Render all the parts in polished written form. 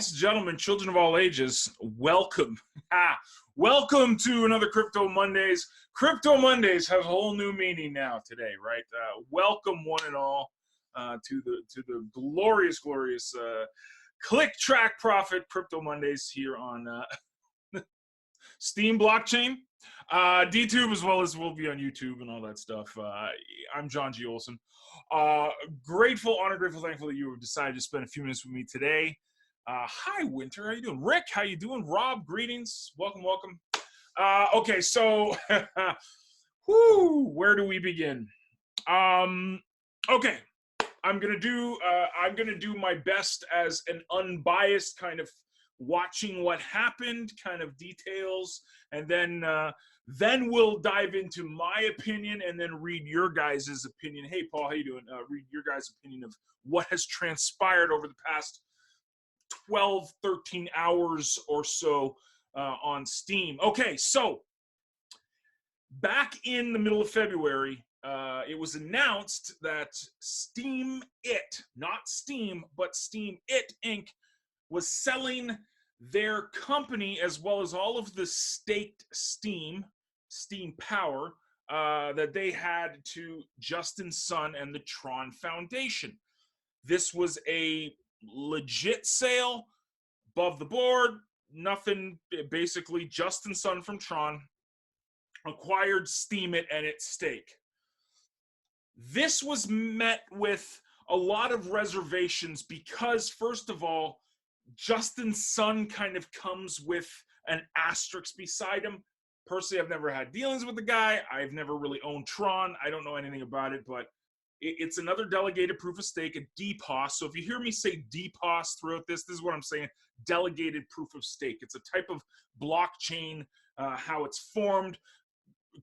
Ladies and gentlemen, children of all ages, welcome. Welcome to another Crypto Mondays. Crypto Mondays have a whole new meaning now today, right? Welcome one and all to the glorious click track profit Crypto Mondays here on Steem blockchain, DTube, as well as we'll be on YouTube and all that stuff. I'm John G. Olson. Grateful, thankful that you have decided to spend a few minutes with me today. Hi, Winter. How you doing? Rick, how you doing? Rob, greetings. Welcome. Okay, so where do we begin? Okay, I'm gonna do my best as an unbiased kind of watching what happened kind of details, and then we'll dive into my opinion and then read your guys' opinion. Hey, Paul, how you doing? Read your guys' opinion of what has transpired over the past 12, 13 hours or so on Steem. Okay, so back in the middle of February, it was announced that Steem It, not Steem, but Steem It Inc. was selling their company as well as all of the staked Steem power that they had to Justin Sun and the Tron Foundation. This was a legit sale, above the board, nothing. Basically, Justin Sun from Tron acquired Steem It and its stake. This was met with a lot of reservations because, first of all, Justin Sun kind of comes with an asterisk beside him. Personally, I've never had dealings with the guy. I've never really owned Tron. I don't know anything about it, but it's another delegated proof of stake, a DPoS. So if you hear me say DPoS throughout this is what I'm saying, delegated proof of stake. It's a type of blockchain, how it's formed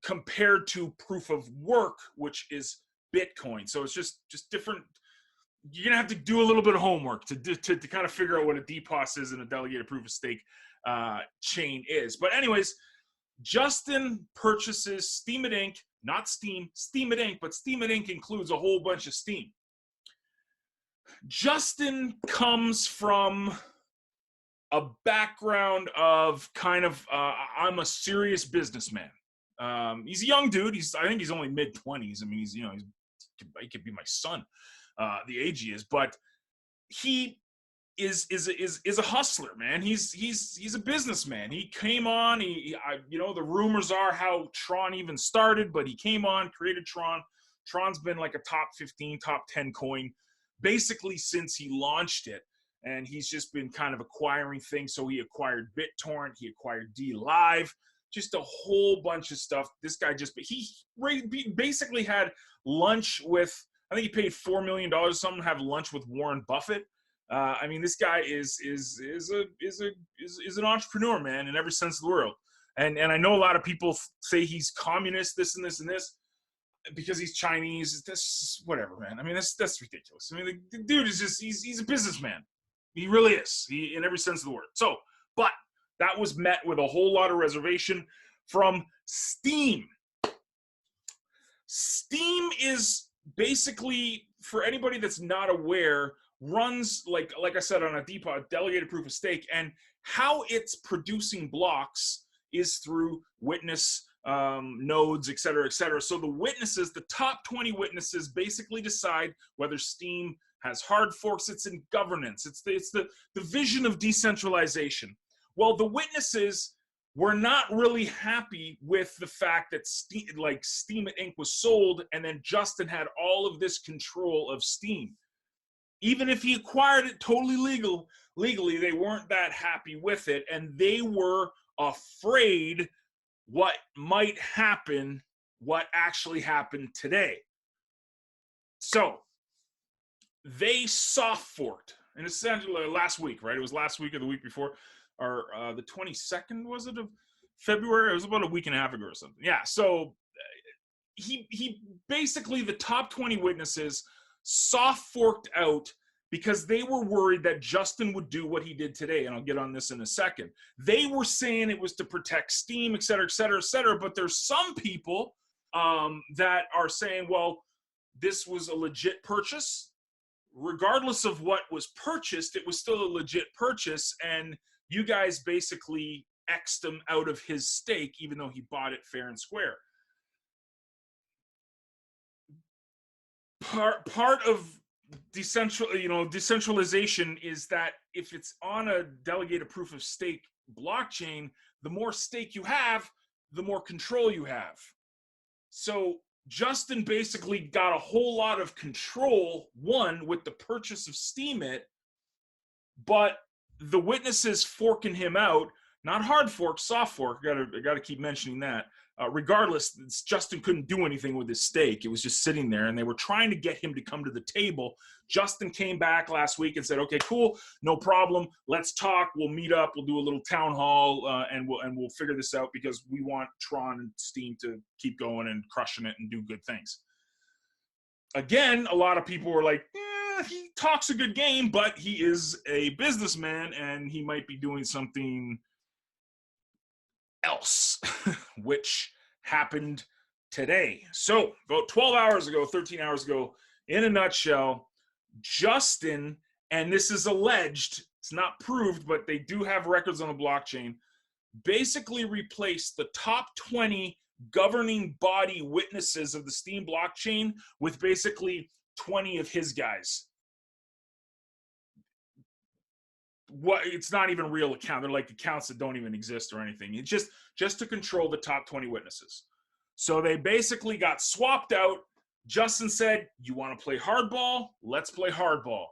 compared to proof of work, which is Bitcoin. So it's just different. You're gonna have to do a little bit of homework to kind of figure out what a DPoS is and a delegated proof of stake chain is. But anyways, Justin purchases Steem It Inc., not Steem It Inc., but Steem It Inc. includes a whole bunch of Steem. Justin comes from a background of kind of, I'm a serious businessman. He's a young dude. I think he's only mid-20s. I mean, he could be my son, the age he is, but he is a hustler, man. He's a businessman. He came on. The rumors are how Tron even started, but he came on, created Tron. Tron's been like a top 15, top 10 coin basically since he launched it, and he's just been kind of acquiring things. So he acquired BitTorrent, he acquired DLive, just a whole bunch of stuff. This guy he basically had lunch with, I think he paid $4 million or something, have lunch with Warren Buffett. I mean, this guy is an entrepreneur, man, in every sense of the world. And I know a lot of people say he's communist, this and this and this, because he's Chinese. That's whatever, man. I mean, that's ridiculous. I mean, the dude is just he's a businessman. He really is. In every sense of the word. So, but that was met with a whole lot of reservation from Steem. Steem is basically, for anybody that's not aware, runs like I said on a DPoS, delegated proof of stake, and how it's producing blocks is through witness nodes, et cetera, et cetera. So the witnesses, the top 20 witnesses, basically decide whether Steem has hard forks. It's in governance. It's the vision of decentralization. Well, the witnesses were not really happy with the fact that Steem It Inc. was sold, and then Justin had all of this control of Steem. Even if he acquired it totally legally, they weren't that happy with it, and they were afraid what might happen, what actually happened today. So they soft forked, and essentially last week, right? It was last week or the week before, or the 22nd, was it, of February? It was about a week and a half ago or something. Yeah, so he basically, the top 20 witnesses soft forked out because they were worried that Justin would do what he did today, and I'll get on this in a second. They were saying it was to protect Steem, et cetera, et cetera, et cetera, but there's some people that are saying, well, this was a legit purchase. regardless of what was purchased, it was still a legit purchase, and you guys basically X'd him out of his stake, even though he bought it fair and square. Part of decentralization is that if it's on a delegated proof of stake blockchain, the more stake you have, the more control you have. So Justin basically got a whole lot of control, one, with the purchase of Steem it, but the witnesses forking him out, not hard fork, soft fork, I gotta keep mentioning that. Regardless, Justin couldn't do anything with his stake. It was just sitting there, and they were trying to get him to come to the table. Justin came back last week and said, okay, cool, no problem. Let's talk. We'll meet up. We'll do a little town hall, and we'll figure this out because we want Tron and Steem to keep going and crushing it and do good things. Again, a lot of people were like, he talks a good game, but he is a businessman, and he might be doing something else, which happened today. So about 12 hours ago, 13 hours ago, in a nutshell, Justin, and this is alleged, it's not proved, but they do have records on the blockchain, basically replaced the top 20 governing body witnesses of the Steem blockchain with basically 20 of his guys. It's not even real account. They're like accounts that don't even exist or anything. It's just to control the top 20 witnesses. So they basically got swapped out. Justin said, you want to play hardball? Let's play hardball.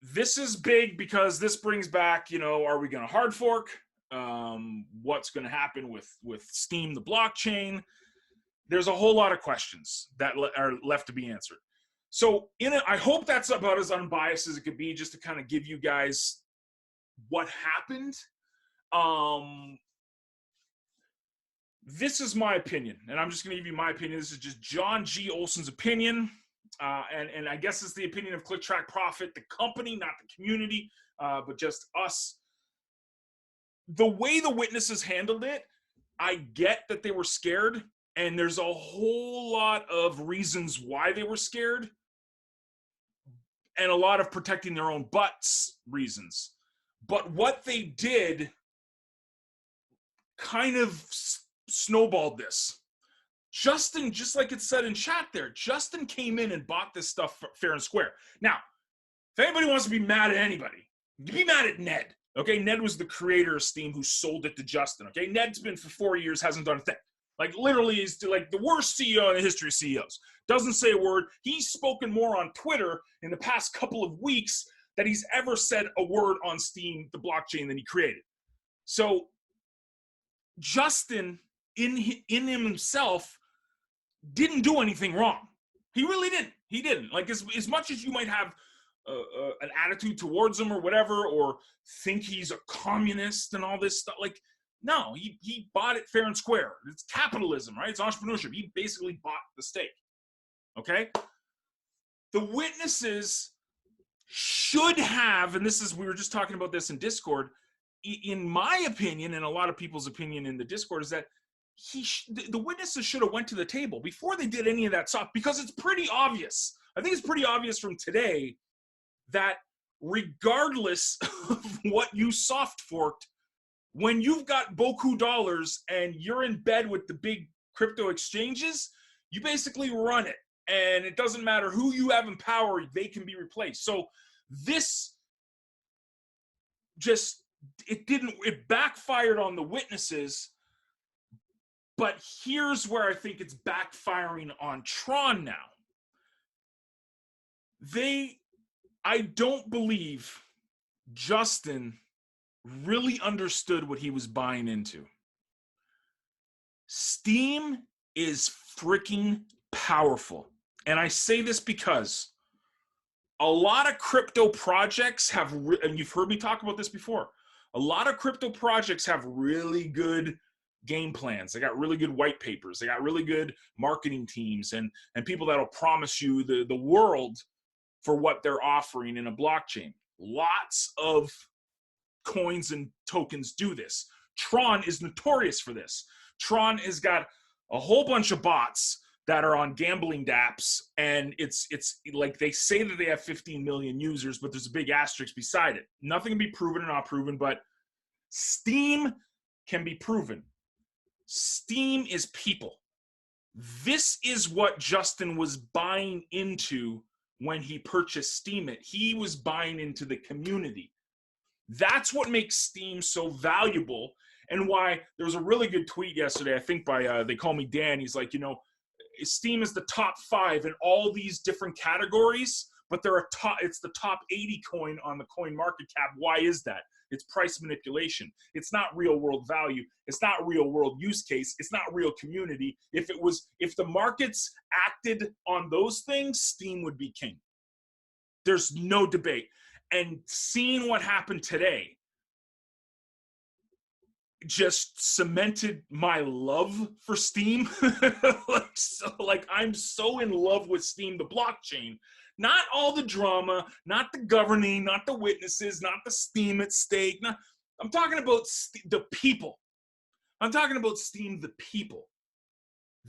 This is big because this brings back, are we going to hard fork? What's going to happen with Steem, the blockchain? There's a whole lot of questions that are left to be answered. So I hope that's about as unbiased as it could be, just to kind of give you guys what happened. This is my opinion, and I'm just going to give you my opinion. This is just John G. Olson's opinion, and I guess it's the opinion of Click Track Profit, the company, not the community, but just us. The way the witnesses handled it, I get that they were scared, and there's a whole lot of reasons why they were scared, and a lot of protecting their own butts reasons. But what they did kind of snowballed this. Justin, just like it said in chat there, Justin came in and bought this stuff fair and square. Now, if anybody wants to be mad at anybody, be mad at Ned. Okay, Ned was the creator of Steem who sold it to Justin. Okay, Ned's been for 4 years, hasn't done a thing. Like, literally, is like the worst CEO in the history of CEOs. Doesn't say a word. He's spoken more on Twitter in the past couple of weeks that he's ever said a word on Steem, the blockchain, that he created. So Justin, in himself, didn't do anything wrong. He really didn't. He didn't. Like, as much as you might have an attitude towards him or whatever, or think he's a communist and all this stuff, like, no, he bought it fair and square. It's capitalism, right? It's entrepreneurship. He basically bought the stake. Okay? The witnesses should have, and we were just talking about this in Discord, in my opinion, and a lot of people's opinion in the Discord, is that the witnesses should have went to the table before they did any of that stuff, because it's pretty obvious. I think it's pretty obvious from today that regardless of what you soft forked, when you've got Boku dollars and you're in bed with the big crypto exchanges, you basically run it. And it doesn't matter who you have in power, they can be replaced. So this it backfired on the witnesses. But here's where I think it's backfiring on Tron now. I don't believe Justin really understood what he was buying into. Steem is freaking powerful. And I say this because a lot of crypto projects have, and you've heard me talk about this before, a lot of crypto projects have really good game plans. They got really good white papers. They got really good marketing teams and people that'll promise you the world for what they're offering in a blockchain. Lots of coins and tokens do this. Tron is notorious for this. Tron has got a whole bunch of bots that are on gambling dApps, and it's like they say that they have 15 million users, but there's a big asterisk beside it. Nothing can be proven or not proven, but Steem can be proven. Steem is people. This is what Justin was buying into when he purchased Steem It. He was buying into the community. That's what makes Steem so valuable, and why there was a really good tweet yesterday, I think by, they call me Dan. He's like, Steem is the top 5 in all these different categories, but it's the top 80 coin on the coin market cap. Why is that? It's price manipulation. It's not real world value. It's not real world use case. It's not real community. If the markets acted on those things, Steem would be king. There's no debate. And seeing what happened today just cemented my love for Steem. I'm so in love with Steem, the blockchain. Not all the drama, not the governing, not the witnesses, not the Steem at stake. I'm talking about the people. I'm talking about Steem, the people.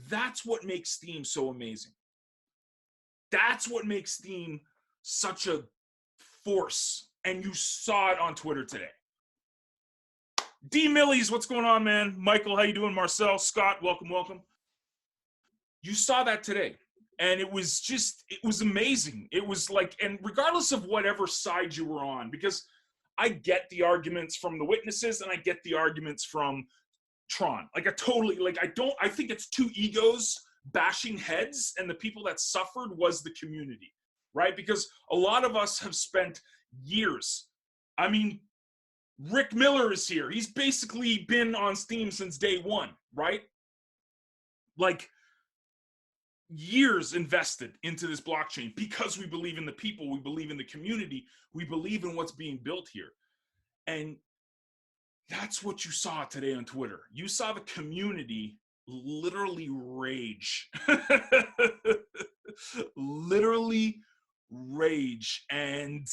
That's what makes Steem so amazing. That's what makes Steem such a force. And you saw it on Twitter today. D Millies, what's going on, man? Michael, how you doing? Marcel, Scott, welcome. You saw that today. And it was amazing. It was like, and regardless of whatever side you were on, because I get the arguments from the witnesses and I get the arguments from Tron. I think it's two egos bashing heads, and the people that suffered was the community, right? Because a lot of us have spent years. I mean, Rick Miller is here. He's basically been on Steem since day one, right? Like, years invested into this blockchain because we believe in the people, we believe in the community, we believe in what's being built here. And that's what you saw today on Twitter. You saw the community literally rage. Literally rage. And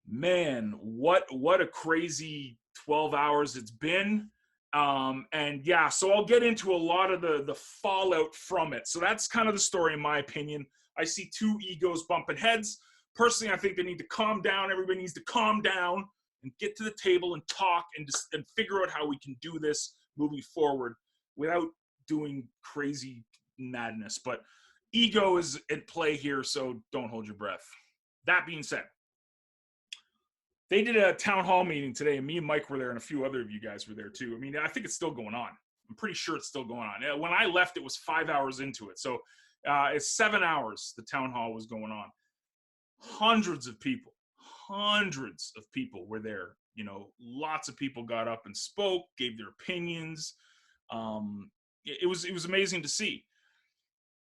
man, what a crazy 12 hours it's been. And yeah, so I'll get into a lot of the fallout from it. So that's kind of the story, in my opinion. I see two egos bumping heads. Personally, I think they need to calm down. Everybody needs to calm down and get to the table and talk and figure out how we can do this moving forward without doing crazy madness. But ego is at play here, so don't hold your breath. That being said, they did a town hall meeting today, and me and Mike were there, and a few other of you guys were there too. I mean, I think it's still going on. I'm pretty sure it's still going on. When I left, it was 5 hours into it. So it's 7 hours the town hall was going on. Hundreds of people were there. Lots of people got up and spoke, gave their opinions. It was amazing to see.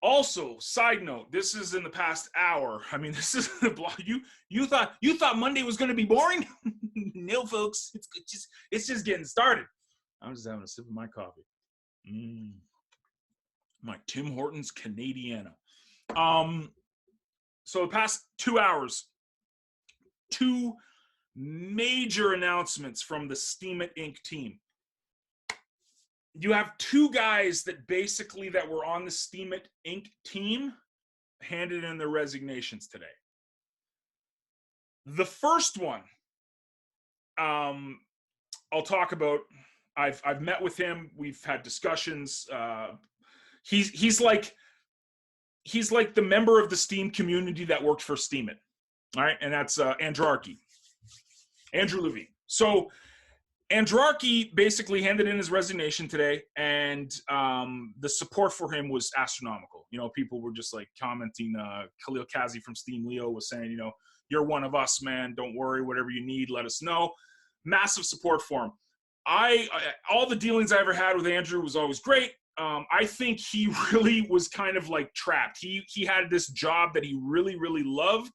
Also, side note, this is in the past hour. I mean, this is the blog. You thought Monday was going to be boring? No, folks. It's just getting started. I'm just having a sip of my coffee. My Tim Hortons Canadiana. So the past 2 hours, 2 major announcements from the Steem It Inc. team. You have 2 guys that were on the Steem It Inc. team handed in their resignations today. The first one, I'll talk about. I've met with him. We've had discussions. He's like the member of the Steem community that worked for Steem It. All right, and that's Andrew Levine. So Andrarchy basically handed in his resignation today, and the support for him was astronomical. People were just like commenting. Khalil Kazi from Steem Leo was saying, you're one of us, man. Don't worry. Whatever you need, let us know. Massive support for him. All the dealings I ever had with Andrew was always great. I think he really was kind of like trapped. He had this job that he really, really loved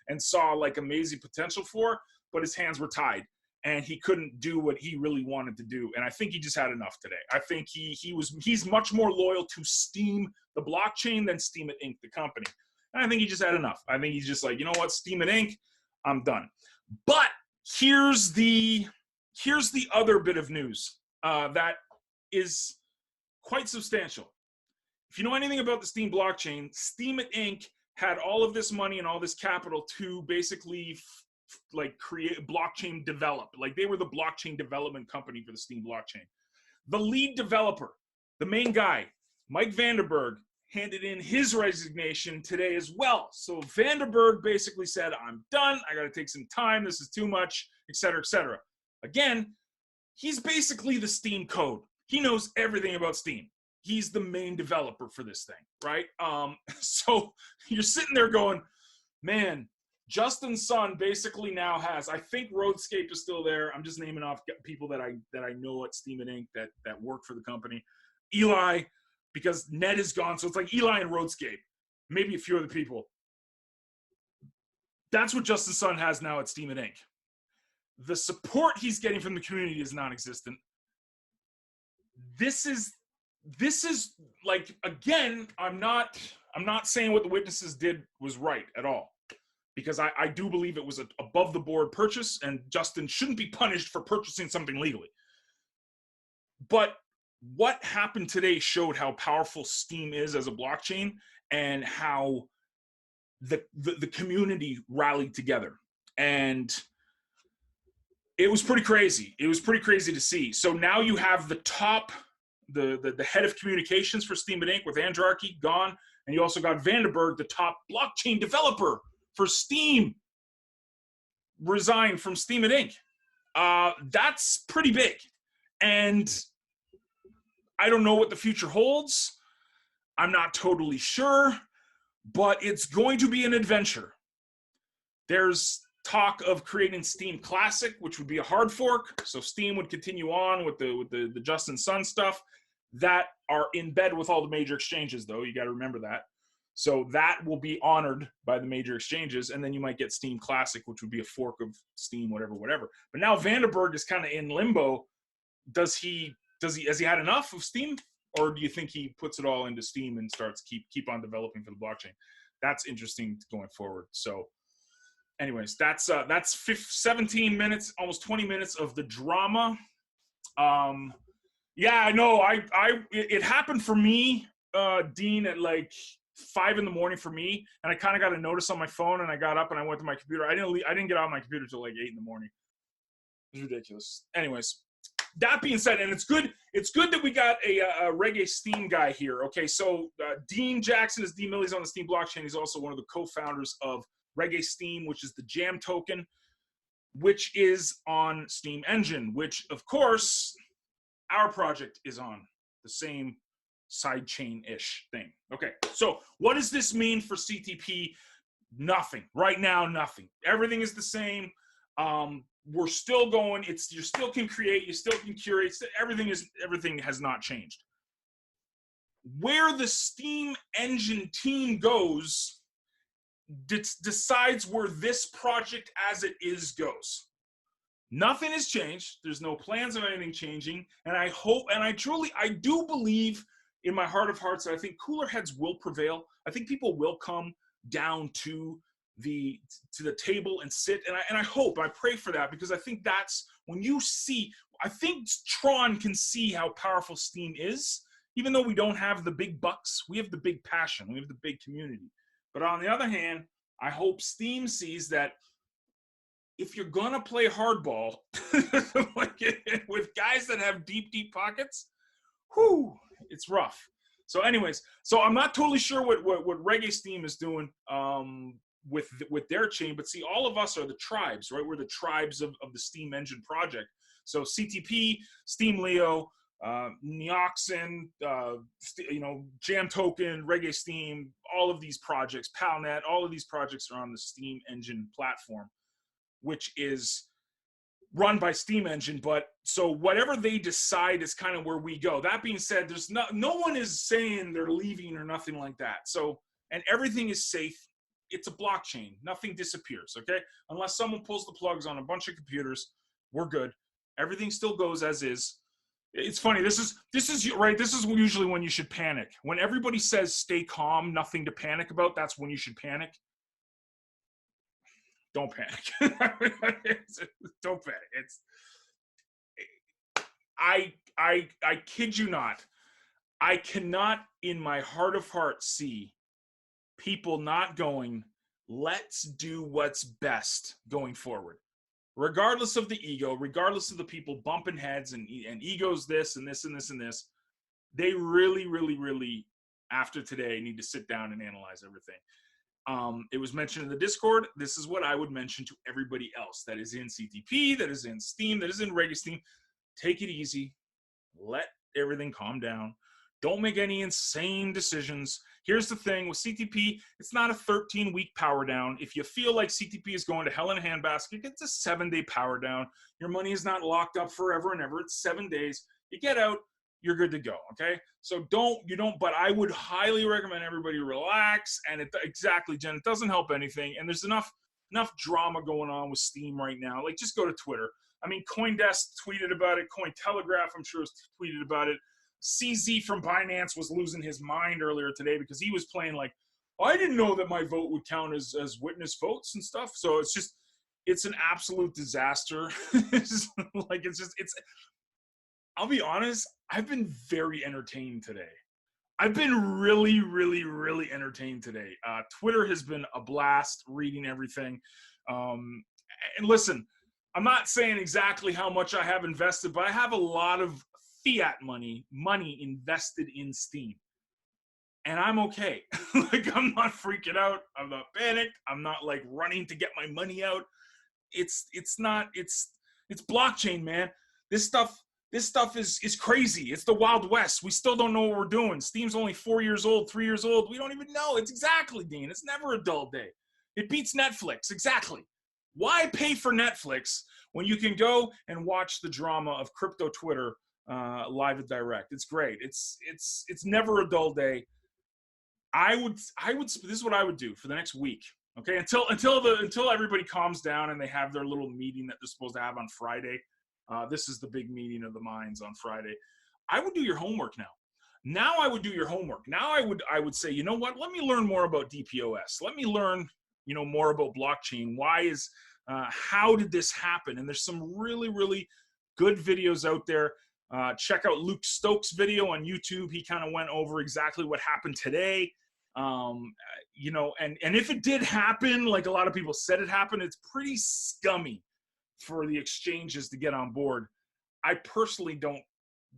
and saw like amazing potential for, but his hands were tied. And he couldn't do what he really wanted to do. And I think he just had enough today. I think he's much more loyal to Steem, the blockchain, than Steem It Inc., the company. And I think he just had enough. I think he's just like, you know what, Steem It Inc., I'm done. But here's the other bit of news that is quite substantial. if you know anything about the Steem blockchain, Steem Inc. had all of this money and all this capital to basically like create blockchain develop. Like they were the blockchain development company for the Steem blockchain. The lead developer, the main guy, Mike Vandenberg, handed in his resignation today as well. So Vandenberg basically said, I'm done. I got to take some time. This is too much, et cetera, et cetera. Again, he's basically the Steem code. He knows everything about Steem. He's the main developer for this thing, right? So you're sitting there going, man, Justin Sun basically now has, I think Roadscape is still there. I'm just naming off people that I know at Steem Inc. that work for the company. Eli, because Ned is gone, so it's like Eli and Roadscape, maybe a few other people. That's what Justin Sun has now at Steem Inc. The support he's getting from the community is non-existent. This is like, again, I'm not saying what the witnesses did was right at all, because I do believe it was an above the board purchase and Justin shouldn't be punished for purchasing something legally. But what happened today showed how powerful Steem is as a blockchain and how the community rallied together. And it was pretty crazy. It was pretty crazy to see. So now you have the top, the head of communications for Steem Inc. with Andrarchy gone. And you also got Vandenberg, the top blockchain developer for Steem, resigned from Steem Inc. That's pretty big. And I don't know what the future holds. I'm not totally sure, but it's going to be an adventure. There's talk of creating Steem Classic, which would be a hard fork. So Steem would continue on with the Justin Sun stuff that are in bed with all the major exchanges, though. You got to remember that. So that will be honored by the major exchanges, and then you might get Steem Classic, which would be a fork of Steem, whatever. But now Vandenberg is kind of in limbo. Has he had enough of Steem, or do you think he puts it all into Steem and starts keep on developing for the blockchain? That's interesting going forward. So anyways, that's 17 minutes, almost 20 minutes of the drama. Yeah, I know. It happened for me, Dean, at like 5 a.m. for me, and I kind of got a notice on my phone, and I got up and I went to my computer. I didn't get on my computer till like 8 a.m. It was ridiculous. Anyways, that being said, and it's good that we got a reggae Steem guy here. Okay, so Dean Jackson is Dean Millie's on the Steem blockchain. He's also one of the co-founders of Reggae Steem, which is the jam token, which is on Steem Engine, which of course our project is on the same side chain-ish thing. Okay, so what does this mean for CTP? Nothing. Right now, nothing. Everything is the same. We're still going. You still can create. You still can curate. Everything has not changed. Where the Steem Engine team goes decides where this project as it is goes. Nothing has changed. There's no plans of anything changing. And I hope, and I do believe in my heart of hearts that I think cooler heads will prevail. I think people will come down to the table and sit. And I hope, I pray for that, because I think that's when you see, I think Tron can see how powerful Steem is. Even though we don't have the big bucks, we have the big passion. We have the big community. But on the other hand, I hope Steem sees that if you're going to play hardball with guys that have deep, deep pockets, whew, it's rough. So anyways, so I'm not totally sure what Reggae Steem is doing with their chain, but see, all of us are the tribes, right? We're the tribes of the Steem Engine project. So CTP, Steem Leo, Neoxin, Jam Token, Reggae Steem, all of these projects, PalNet, all of these projects are on the Steem Engine platform, which is run by Steem Engine. But so whatever they decide is kind of where we go. That being said, there's no one is saying they're leaving or nothing like that. So, and everything is safe. It's a blockchain. Nothing disappears, okay? Unless someone pulls the plugs on a bunch of computers, we're good. Everything still goes as is. It's funny. This is right. This is usually when you should panic. When everybody says stay calm, nothing to panic about, that's when you should panic. Don't panic. Don't panic. I kid you not. I cannot in my heart of hearts see people not going, let's do what's best going forward. Regardless of the ego, regardless of the people bumping heads and egos this and this and this and this, they really, really, really, after today, need to sit down and analyze everything. It was mentioned in the Discord. This is what I would mention to everybody else that is in CTP, that is in Steem, that is in Regular Steem. Take it easy. Let everything calm down. Don't make any insane decisions. Here's the thing with CTP, it's not a 13-week power down. If you feel like CTP is going to hell in a handbasket, it's a 7-day power down. Your money is not locked up forever and ever. It's 7 days. You get out, you're good to go, okay? So but I would highly recommend everybody relax. And exactly, Jen, it doesn't help anything. And there's enough drama going on with Steem right now. Like, just go to Twitter. I mean, CoinDesk tweeted about it. Cointelegraph, I'm sure, has tweeted about it. CZ from Binance was losing his mind earlier today because he was playing like, I didn't know that my vote would count as witness votes and stuff. So it's an absolute disaster. I'll be honest, I've been very entertained today. I've been really, really, really entertained today. Twitter has been a blast reading everything. And listen, I'm not saying exactly how much I have invested, but I have a lot of fiat money invested in Steem. And I'm okay. Like, I'm not freaking out. I'm not panicked. I'm not like running to get my money out. It's blockchain, man. This stuff is crazy. It's the Wild West. We still don't know what we're doing. Steem's only 4 years old, 3 years old. We don't even know. It's exactly, Dean. It's never a dull day. It beats Netflix. Exactly. Why pay for Netflix when you can go and watch the drama of crypto Twitter live and direct? It's great. It's never a dull day. I would this is what I would do for the next week. Okay, until everybody calms down and they have their little meeting that they're supposed to have on Friday. This is the big meeting of the minds on Friday. I would do your homework now. Now I would do your homework. Now I would say, you know what? Let me learn more about DPoS. Let me learn, more about blockchain. How did this happen? And there's some really, really good videos out there. Check out Luke Stokes' video on YouTube. He kind of went over exactly what happened today. And if it did happen, like a lot of people said it happened, it's pretty scummy for the exchanges to get on board. I personally don't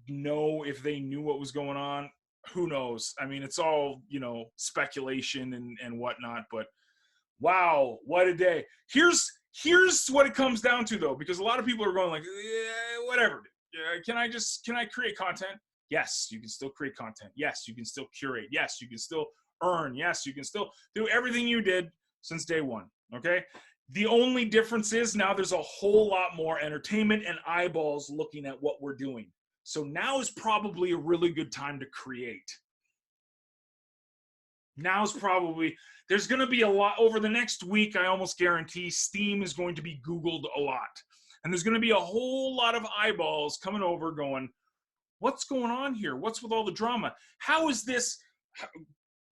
know if they knew what was going on. Who knows? I mean, it's all, speculation and whatnot, but wow, what a day. Here's what it comes down to, though, because a lot of people are going like, yeah, whatever. Can I create content? Yes, you can still create content. Yes, you can still curate. Yes, you can still earn. Yes, you can still do everything you did since day one, okay? The only difference is now there's a whole lot more entertainment and eyeballs looking at what we're doing. So now is probably a really good time to create. There's going to be a lot over the next week. I almost guarantee Steem is going to be Googled a lot. And there's going to be a whole lot of eyeballs coming over going, what's going on here? What's with all the drama? How is this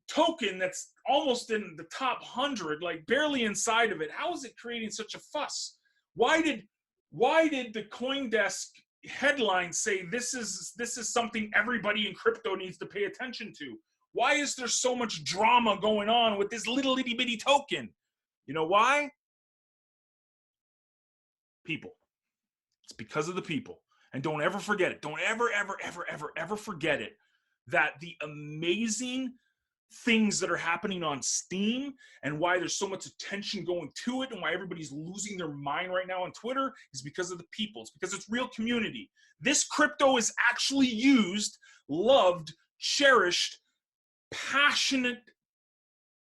token that's almost in the top 100, like barely inside of it, how is it creating such a fuss? Why did the CoinDesk headline say this is something everybody in crypto needs to pay attention to? Why is there so much drama going on with this little itty bitty token? You know why? People. It's because of the people. And don't ever forget it. Don't ever forget it, that the amazing things that are happening on Steem and why there's so much attention going to it and why everybody's losing their mind right now on Twitter is because of the people. It's because it's real community. This crypto is actually used, loved, cherished, passionate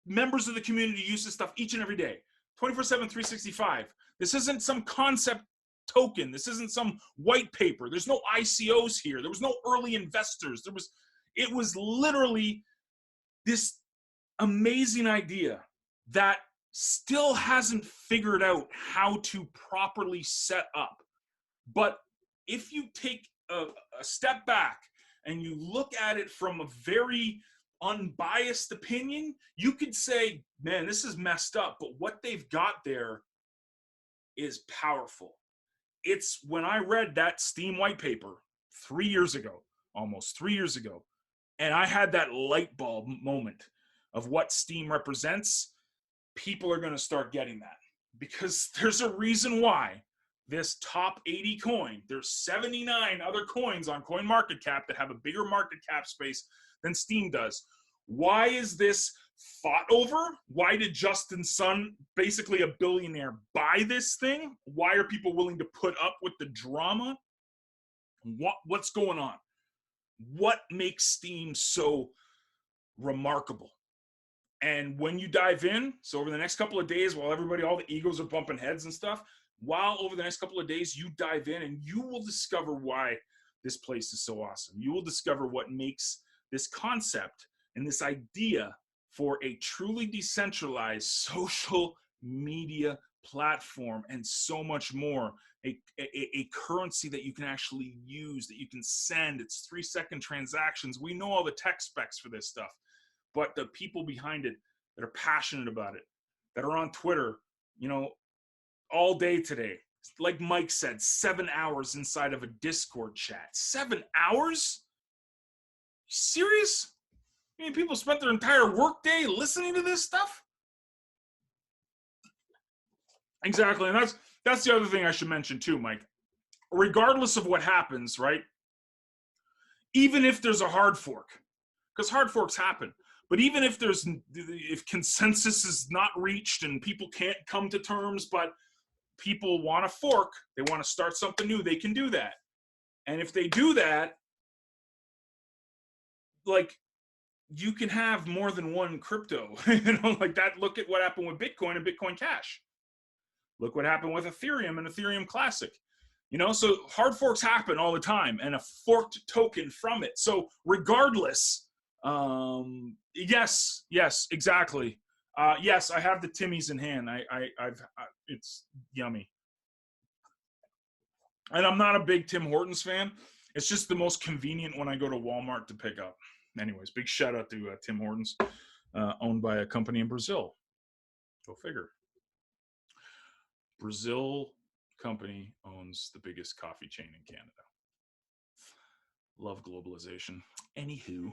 members of the community use this stuff each and every day, 24/7, 365. This isn't some concept token. This isn't some white paper. There's no ICOs here. There was no early investors. It was literally this amazing idea that still hasn't figured out how to properly set up. But if you take a step back and you look at it from a very unbiased opinion, you could say, man, this is messed up, but what they've got there is powerful. It's when I read that Steem white paper almost 3 years ago, And I had that light bulb moment of what Steem represents. People are going to start getting that, because there's a reason why this top 80 coin, there's 79 other coins on CoinMarketCap that have a bigger market cap space than Steem does. Why is this fought over? Why did Justin Sun, basically a billionaire, buy this thing? Why are people willing to put up with the drama? What's going on? What makes Steem so remarkable? And when you dive in, so over the next couple of days, while everybody, all the egos are bumping heads and stuff, while over the next couple of days, you dive in and you will discover why this place is so awesome. You will discover what makes this concept and this idea for a truly decentralized social media platform and so much more, a currency that you can actually use, that you can send. It's 3-second transactions. We know all the tech specs for this stuff, but the people behind it that are passionate about it, that are on Twitter, you know, all day today. Like Mike said, 7 hours inside of a Discord chat. 7 hours? Serious? I mean, people spent their entire workday listening to this stuff? Exactly, and that's the other thing I should mention too, Mike. Regardless of what happens, right? Even if there's a hard fork, because hard forks happen, but even if if consensus is not reached and people can't come to terms, but people want a fork, they want to start something new, they can do that. And if they do that, like, you can have more than one crypto, you know, like that. Look at what happened with Bitcoin and Bitcoin Cash. Look what happened with Ethereum and Ethereum Classic. You know, so hard forks happen all the time, and a forked token from it. So regardless, yes, exactly. Yes, I have the Timmies in hand. It's yummy. And I'm not a big Tim Hortons fan. It's just the most convenient when I go to Walmart to pick up. Anyways, big shout out to Tim Hortons, owned by a company in Brazil. Go figure. Brazil company owns the biggest coffee chain in Canada. Love globalization. Anywho,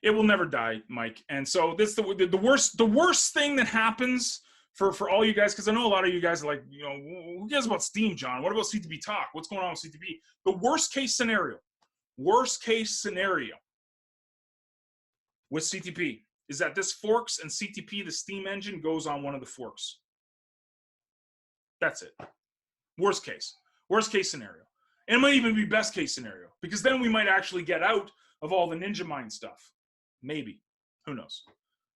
it will never die, Mike. And so this the worst thing that happens for all you guys, because I know a lot of you guys are like, you know, who cares about Steem, John? What about CTP Talk? What's going on with CTP? The worst case scenario with CTP is that this forks, and CTP, the Steem engine, goes on one of the forks. That's it. Worst case scenario. And it might even be best case scenario, because then we might actually get out of all the Ninja Mine stuff. Maybe. Who knows?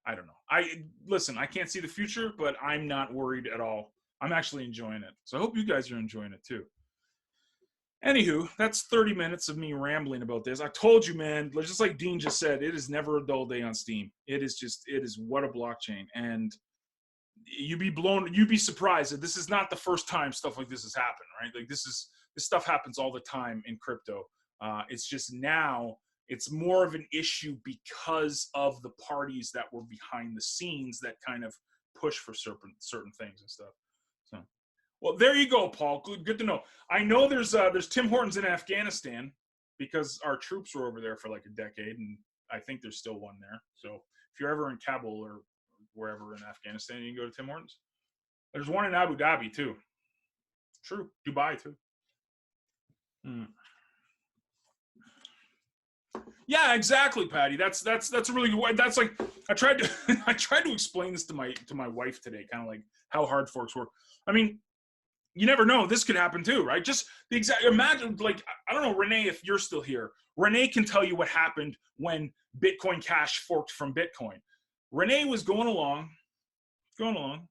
I don't know. Listen, I can't see the future, but I'm not worried at all. I'm actually enjoying it. So I hope you guys are enjoying it too. Anywho, that's 30 minutes of me rambling about this. I told you, man, just like Dean just said, it is never a dull day on Steem. It is what a blockchain. And you'd be surprised that this is not the first time stuff like this has happened, right? Like this stuff happens all the time in crypto. It's just now it's more of an issue because of the parties that were behind the scenes that kind of push for certain things and stuff. So, well, there you go, Paul. Good to know. I know there's Tim Hortons in Afghanistan because our troops were over there for like a decade, and I think there's still one there. So if you're ever in Kabul or wherever in Afghanistan, you can go to Tim Hortons. There's one in Abu Dhabi too. True, Dubai too. Yeah, exactly, Patty. That's a really good way. That's like I tried to explain this to my wife today, kind of like how hard forks work. I mean, you never know. This could happen too, right? Just the exact. Imagine, like, I don't know, Renee, if you're still here. Renee can tell you what happened when Bitcoin Cash forked from Bitcoin. Renee was going along, doing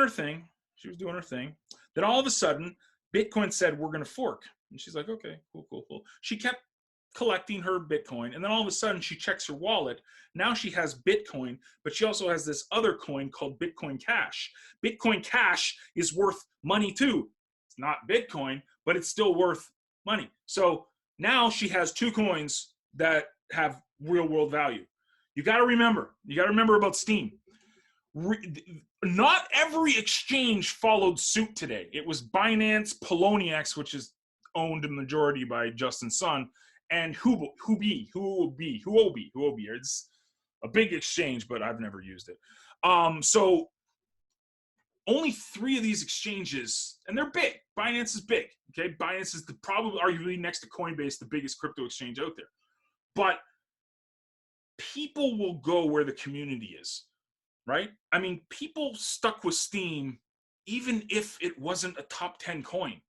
her thing. She was doing her thing. Then all of a sudden, Bitcoin said, we're going to fork. And she's like, okay, cool. She kept collecting her Bitcoin. And then all of a sudden, she checks her wallet. Now she has Bitcoin, but she also has this other coin called Bitcoin Cash. Bitcoin Cash is worth money too. It's not Bitcoin, but it's still worth money. So now she has two coins that have real world value. You got to remember about Steem. Not every exchange followed suit today. It was Binance, Poloniex, which is owned in majority by Justin Sun, and Huobi. It's a big exchange, but I've never used it. So only 3 of these exchanges, and they're big. Binance is big. Okay, Binance is probably arguably next to Coinbase, the biggest crypto exchange out there. But people will go where the community is, right? I mean, people stuck with Steem even if it wasn't a top 10 coin.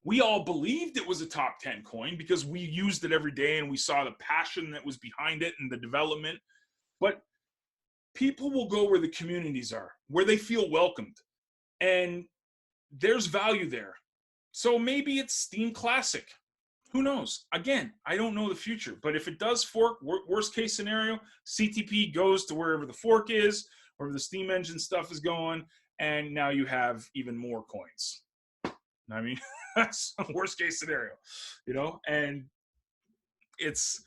We all believed it was a top 10 coin because we used it every day and we saw the passion that was behind it and the development. But people will go where the communities are, where they feel welcomed. And there's value there. So maybe it's Steem Classic. Who knows? Again, I don't know the future. But if it does fork, worst case scenario, CTP goes to wherever the fork is, wherever the Steam engine stuff is going, and now you have even more coins. I mean, that's a worst case scenario, you know? And it's,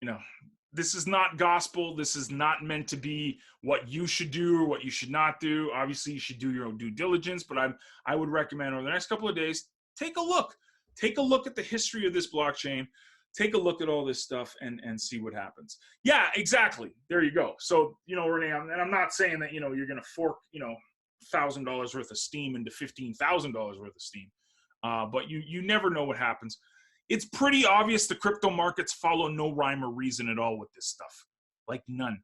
you know, this is not gospel. This is not meant to be what you should do or what you should not do. Obviously, you should do your own due diligence, but I would recommend over the next couple of days, take a look. Take a look at the history of this blockchain. Take a look at all this stuff and see what happens. Yeah, exactly. There you go. So, you know, Renee, and I'm not saying that, you know, you're going to fork, you know, $1,000 worth of Steem into $15,000 worth of Steem. But you never know what happens. It's pretty obvious the crypto markets follow no rhyme or reason at all with this stuff. Like none.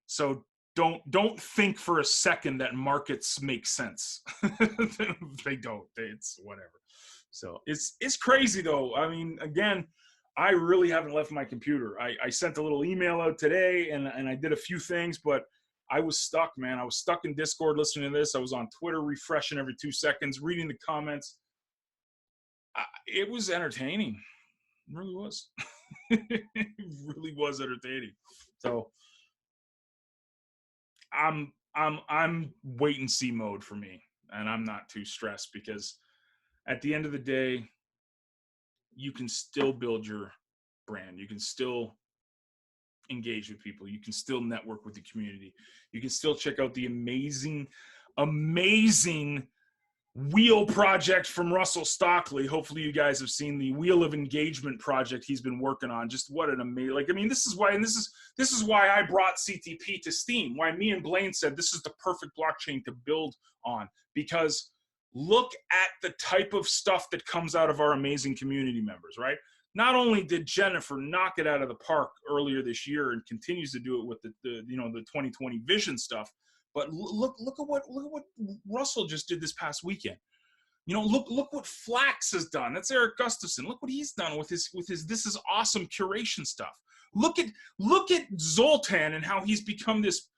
So don't think for a second that markets make sense. They don't. It's whatever. So it's crazy though. I mean, again, I really haven't left my computer. I sent a little email out today and I did a few things, but I was stuck, man. I was stuck in Discord listening to this. I was on Twitter refreshing every 2 seconds, reading the comments. It was entertaining. It really was. It really was entertaining. So I'm wait and see mode for me, and I'm not too stressed because at the end of the day, you can still build your brand. You can still engage with people. You can still network with the community. You can still check out the amazing wheel project from Russell Stockley. Hopefully you guys have seen the Wheel of Engagement project he's been working on. Just what an amazing, like, I mean, this is why I brought CTP to Steem, why me and Blaine said this is the perfect blockchain to build on, because look at the type of stuff that comes out of our amazing community members, right? Not only did Jennifer knock it out of the park earlier this year and continues to do it with the 2020 vision stuff, but look at what Russell just did this past weekend. You know, look what Flax has done. That's Eric Gustafson. Look what he's done with his this is awesome curation stuff. Look at Zoltan and how he's become this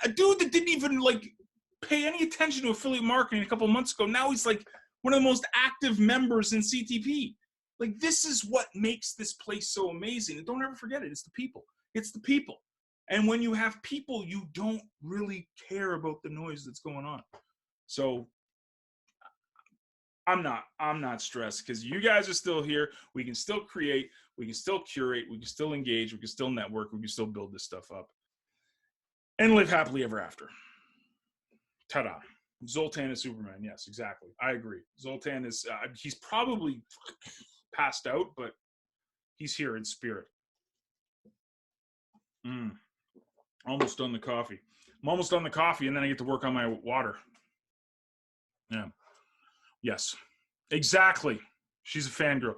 a dude that didn't even like pay any attention to affiliate marketing a couple of months ago. Now he's like one of the most active members in CTP. Like, this is what makes this place so amazing. And don't ever forget it. It's the people. It's the people. And when you have people, you don't really care about the noise that's going on. So I'm not stressed because you guys are still here. We can still create. We can still curate. We can still engage. We can still network. We can still build this stuff up and live happily ever after. Ta-da. Zoltan is Superman. Yes, exactly. I agree. Zoltan is, he's probably passed out, but he's here in spirit. Almost done the coffee. I'm almost done the coffee, and then I get to work on my water. Yeah. Yes. Exactly. She's a fangirl.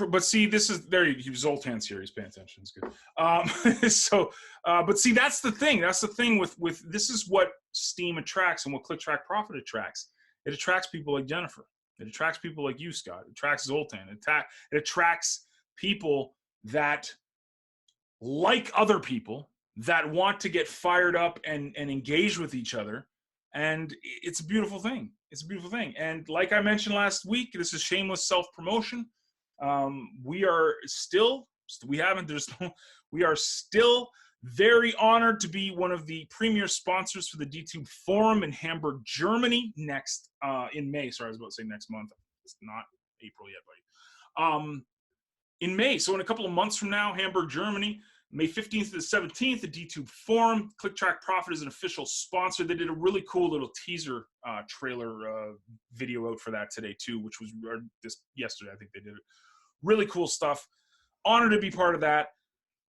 But see, this is there. Zoltan's here. He's paying attention. It's good. But see, that's the thing. That's the thing with this is what Steem attracts and what Click Track Profit attracts. It attracts people like Jennifer. It attracts people like you, Scott. It attracts Zoltan. It attracts people that like other people, that want to get fired up and engage with each other. And it's a beautiful thing. It's a beautiful thing. And like I mentioned last week, this is shameless self-promotion. We are still very honored to be one of the premier sponsors for the DTube Forum in Hamburg, Germany next in May. Sorry, I was about to say next month. It's not April yet, buddy. In May, so in a couple of months from now, Hamburg, Germany. May 15th to the 17th, the D2 Forum. ClickTrack Profit is an official sponsor. They did a really cool little teaser trailer video out for that today too, which was yesterday. I think they did it. Really cool stuff. Honored to be part of that.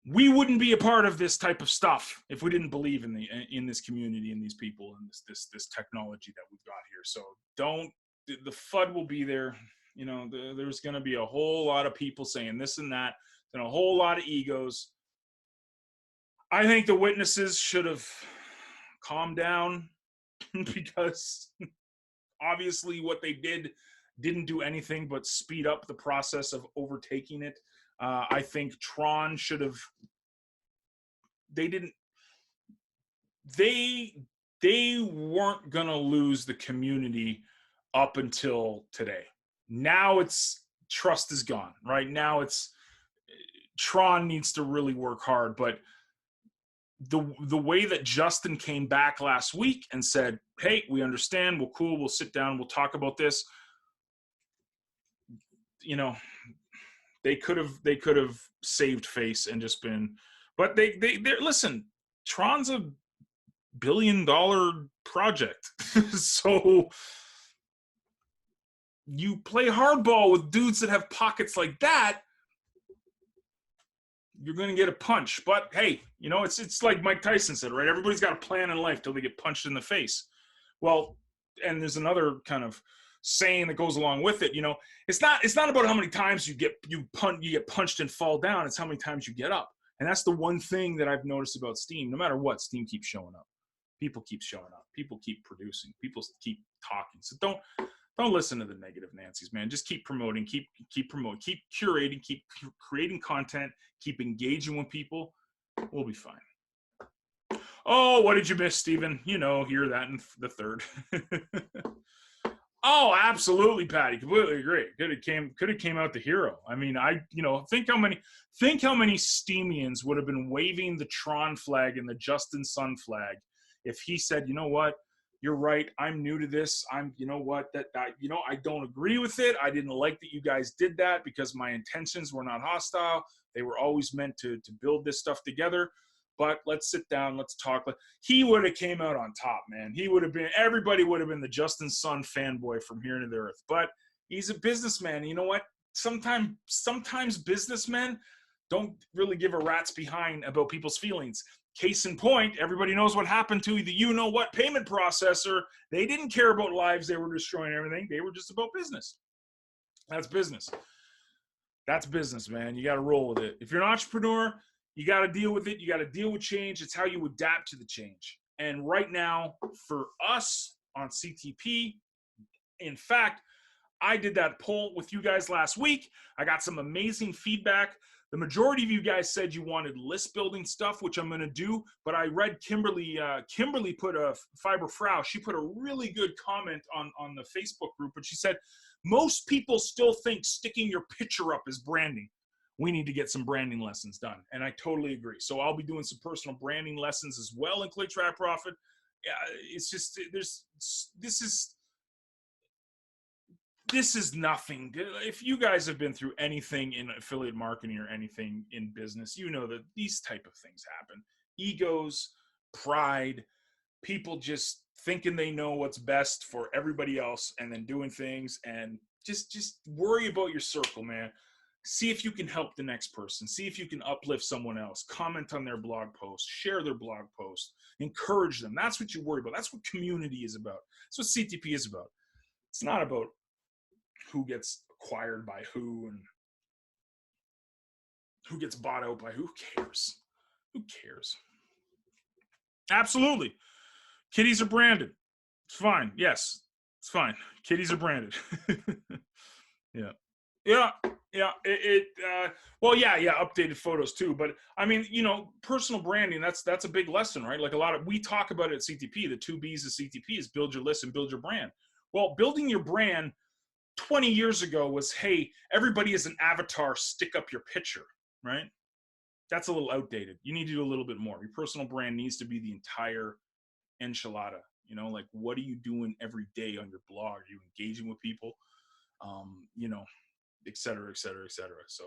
We wouldn't be a part of this type of stuff if we didn't believe in this community and these people and this technology that we've got here. So the FUD will be there. You know, there's going to be a whole lot of people saying this and that, and a whole lot of egos. I think the witnesses should have calmed down because obviously what they didn't do anything but speed up the process of overtaking it. I think Tron should have. They weren't gonna lose the community up until today. Now trust is gone. Right now Tron needs to really work hard, but the way that Justin came back last week and said, hey, we understand, we're cool, we'll sit down, we'll talk about this. You know, they could have saved face and just been, but they listen, Tron's a $1 billion project. So you play hardball with dudes that have pockets like that, you're going to get a punch. But hey, you know, it's like Mike Tyson said, right? Everybody's got a plan in life till they get punched in the face. Well, and there's another kind of saying that goes along with it. You know, it's not about how many times you get punched and fall down. It's how many times you get up. And that's the one thing that I've noticed about Steem. No matter what, Steem keeps showing up. People keep showing up. People keep producing. People keep talking. So don't listen to the negative Nancy's, man. Just keep promoting, keep promoting, keep curating, keep creating content, keep engaging with people. We'll be fine. Oh, what did you miss, Steven? You know, hear that in the third. Oh, absolutely, Patty. Completely agree. Could have came out the hero. I mean, think how many Steemians would have been waving the Tron flag and the Justin Sun flag if he said, you know what, you're right, I'm new to this. I don't agree with it. I didn't like that you guys did that because my intentions were not hostile. They were always meant to build this stuff together. But let's sit down, let's talk. He would have came out on top, man. Everybody would have been the Justin Sun fanboy from here to the earth. But he's a businessman. You know what? Sometimes businessmen don't really give a rat's behind about people's feelings. Case in point, everybody knows what happened to the you-know-what payment processor. They didn't care about lives. They were destroying everything. They were just about business. That's business. That's business, man. You got to roll with it. If you're an entrepreneur, you got to deal with it. You got to deal with change. It's how you adapt to the change. And right now, for us on CTP, in fact, I did that poll with you guys last week. I got some amazing feedback. The majority of you guys said you wanted list building stuff, which I'm going to do. But I read Kimberly put a Fiber Frau. She put a really good comment on the Facebook group. And she said, most people still think sticking your picture up is branding. We need to get some branding lessons done. And I totally agree. So I'll be doing some personal branding lessons as well in ClickTrack Profit. Yeah, it's just, this is nothing. If you guys have been through anything in affiliate marketing or anything in business, you know that these type of things happen. Egos, pride, people just thinking they know what's best for everybody else and then doing things, and just worry about your circle, man. See if you can help the next person. See if you can uplift someone else. Comment on their blog post. Share their blog post. Encourage them. That's what you worry about. That's what community is about. That's what CTP is about. It's not about who gets acquired by who and who gets bought out by who. Who cares? Who cares? Absolutely. Kitties are branded. It's fine. Yes, it's fine. Kitties are branded. Yeah. Updated photos too. But I mean, you know, personal branding, that's a big lesson, right? Like we talk about it at CTP. The 2 B's of CTP is build your list and build your brand. Well, building your brand 20 years ago was, hey, everybody is an avatar, stick up your picture, right? That's a little outdated. You need to do a little bit more. Your personal brand needs to be the entire enchilada. You know, like, what are you doing every day on your blog? Are you engaging with people? You know, et cetera, et cetera, et cetera. So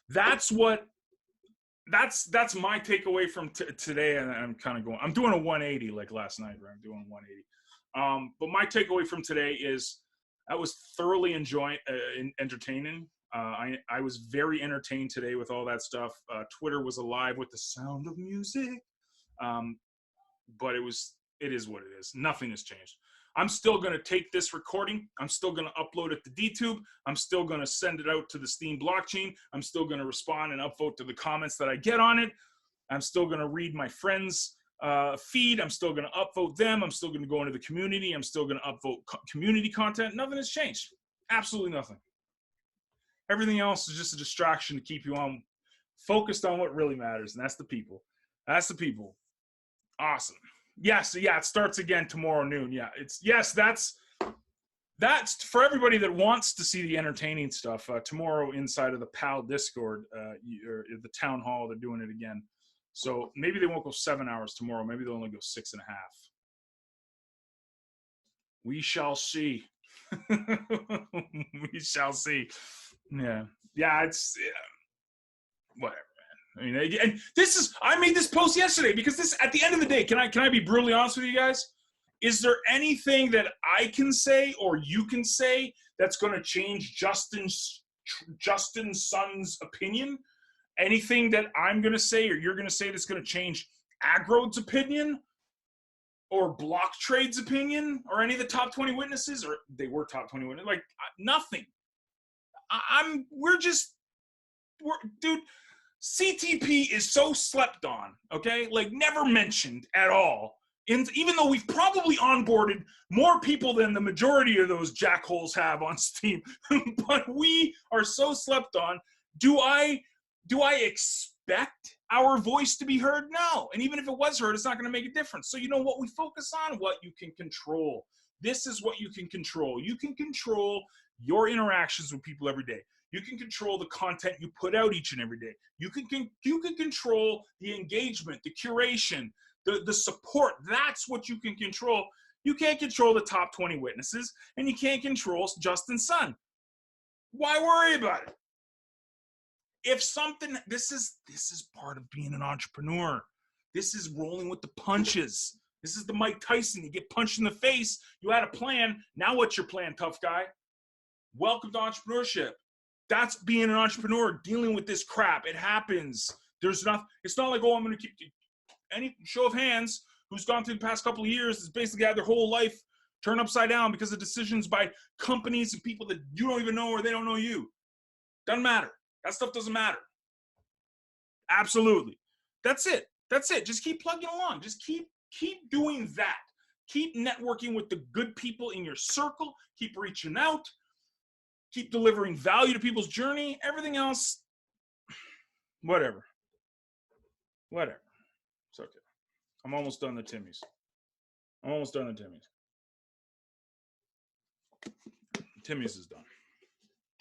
that's what that's my takeaway from today, and I'm kind of I'm doing a 180 like last night, right? I'm doing 180. But my takeaway from today is I was thoroughly entertaining. I was very entertained today with all that stuff. Twitter was alive with the sound of music. But it is what it is. Nothing has changed. I'm still going to take this recording. I'm still going to upload it to DTube. I'm still going to send it out to the Steem blockchain. I'm still going to respond and upvote to the comments that I get on it. I'm still going to read my friends' feed. I'm still going to upvote them. I'm still going to go into the community. I'm still going to upvote community content. Nothing has changed. Absolutely nothing. Everything else is just a distraction to keep you on focused on what really matters, and that's the people. That's the people. Awesome. Yes, yeah, it starts again tomorrow noon. Yeah, that's for everybody that wants to see the entertaining stuff. Tomorrow inside of the PAL Discord, or the town hall, they're doing it again. So maybe they won't go 7 hours tomorrow. Maybe they'll only go 6.5. We shall see. We shall see. Yeah, it's whatever. I mean, and I made this post yesterday because this, at the end of the day, can I be brutally honest with you guys? Is there anything that I can say or you can say that's going to change Justin's son's opinion? Anything that I'm going to say or you're going to say that's going to change Aggrod's opinion or Block Trade's opinion or any of the top 20 witnesses, or they were top 20 witnesses? Like, nothing. Dude, CTP is so slept on, okay? Like, never mentioned at all. Even though we've probably onboarded more people than the majority of those jackholes have on Steem, but we are so slept on. Do I expect our voice to be heard? No. And even if it was heard, it's not going to make a difference. So you know what? We focus on what you can control. This is what you can control. You can control your interactions with people every day. You can control the content you put out each and every day. You can control the engagement, the curation, the support. That's what you can control. You can't control the top 20 witnesses, and you can't control Justin's son. Why worry about it? If something, this is part of being an entrepreneur. This is rolling with the punches. This is the Mike Tyson. You get punched in the face. You had a plan. Now what's your plan, tough guy? Welcome to entrepreneurship. That's being an entrepreneur, dealing with this crap. It happens. It's not like, oh, I'm going to keep any show of hands who's gone through the past couple of years has basically had their whole life turned upside down because of decisions by companies and people that you don't even know or they don't know you. Doesn't matter. That stuff doesn't matter. Absolutely. That's it. Just keep plugging along. Just keep doing that. Keep networking with the good people in your circle. Keep reaching out. Keep delivering value to people's journey. Everything else, whatever. It's okay. I'm almost done the Timmy's. Timmy's is done.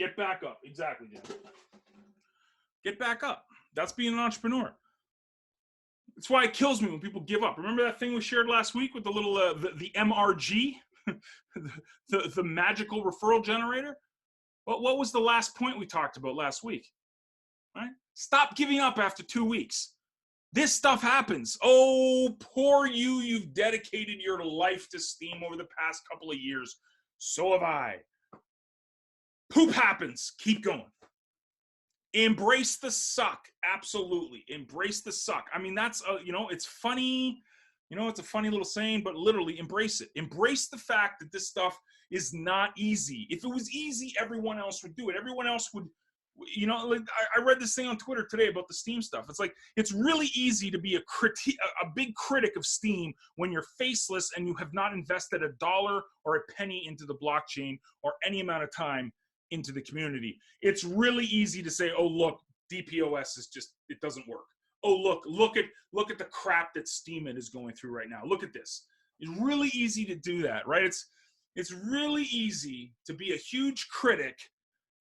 Get back up. Exactly, Dan. Get back up. That's being an entrepreneur. That's why it kills me when people give up. Remember that thing we shared last week with the little the MRG, the magical referral generator? What was the last point we talked about last week? Right? Stop giving up after 2 weeks. This stuff happens. Oh, poor you. You've dedicated your life to Steem over the past couple of years. So have I. Poop happens. Keep going. Embrace the suck. Absolutely. Embrace the suck. I mean, that's, it's funny. It's a funny little saying, but literally embrace it. Embrace the fact that this stuff is not easy. If it was easy, everyone else would do it. Everyone else would, like I read this thing on Twitter today about the Steem stuff. It's like, it's really easy to be a big critic of Steem when you're faceless and you have not invested $1 or a penny into the blockchain or any amount of time into the community. It's really easy to say, oh, look, DPoS is just, it doesn't work. Oh, look at the crap that Steem is going through right now. Look at this. It's really easy to do that, right? It's really easy to be a huge critic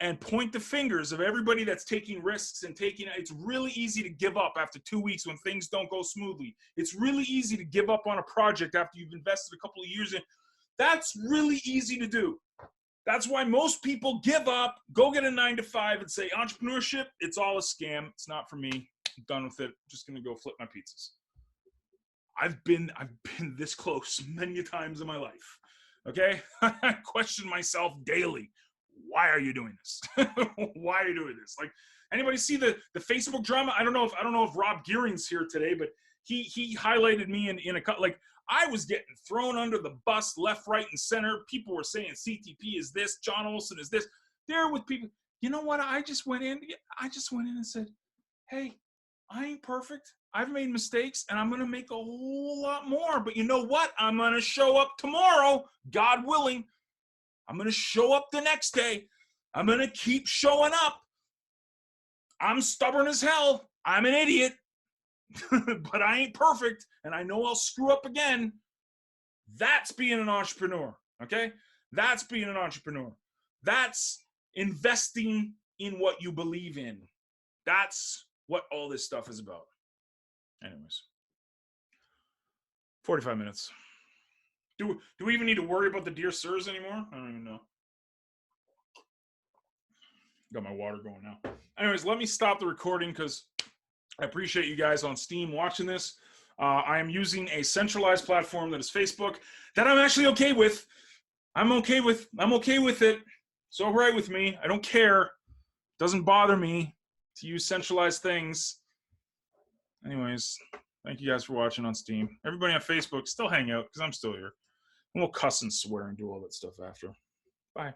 and point the fingers of everybody that's taking risks and it's really easy to give up after 2 weeks when things don't go smoothly. It's really easy to give up on a project after you've invested a couple of years in. That's really easy to do. That's why most people give up, go get a 9 to 5 and say, entrepreneurship, it's all a scam. It's not for me. I'm done with it. Just gonna go flip my pizzas. I've been this close many times in my life. Okay, I question myself daily. Why are you doing this? Why are you doing this? Like, anybody see the Facebook drama? I don't know if Rob Gearing's here today, but he highlighted me in a cut. Like, I was getting thrown under the bus left, right, and center. People were saying CTP is this, John Olson is this. There with people. You know what? I just went in and said, hey, I ain't perfect. I've made mistakes, and I'm going to make a whole lot more. But you know what? I'm going to show up tomorrow, God willing. I'm going to show up the next day. I'm going to keep showing up. I'm stubborn as hell. I'm an idiot. But I ain't perfect, and I know I'll screw up again. That's being an entrepreneur, okay? That's being an entrepreneur. That's investing in what you believe in. That's what all this stuff is about. Anyways, 45 minutes. Do we even need to worry about the dear sirs anymore? I don't even know. Got my water going now. Anyways, let me stop the recording because I appreciate you guys on Steem watching this. I am using a centralized platform that is Facebook that I'm actually okay with. I'm okay with it. It's all right with me. I don't care. Doesn't bother me to use centralized things. Anyways, thank you guys for watching on Steem. Everybody on Facebook, still hang out because I'm still here. And we'll cuss and swear and do all that stuff after. Bye.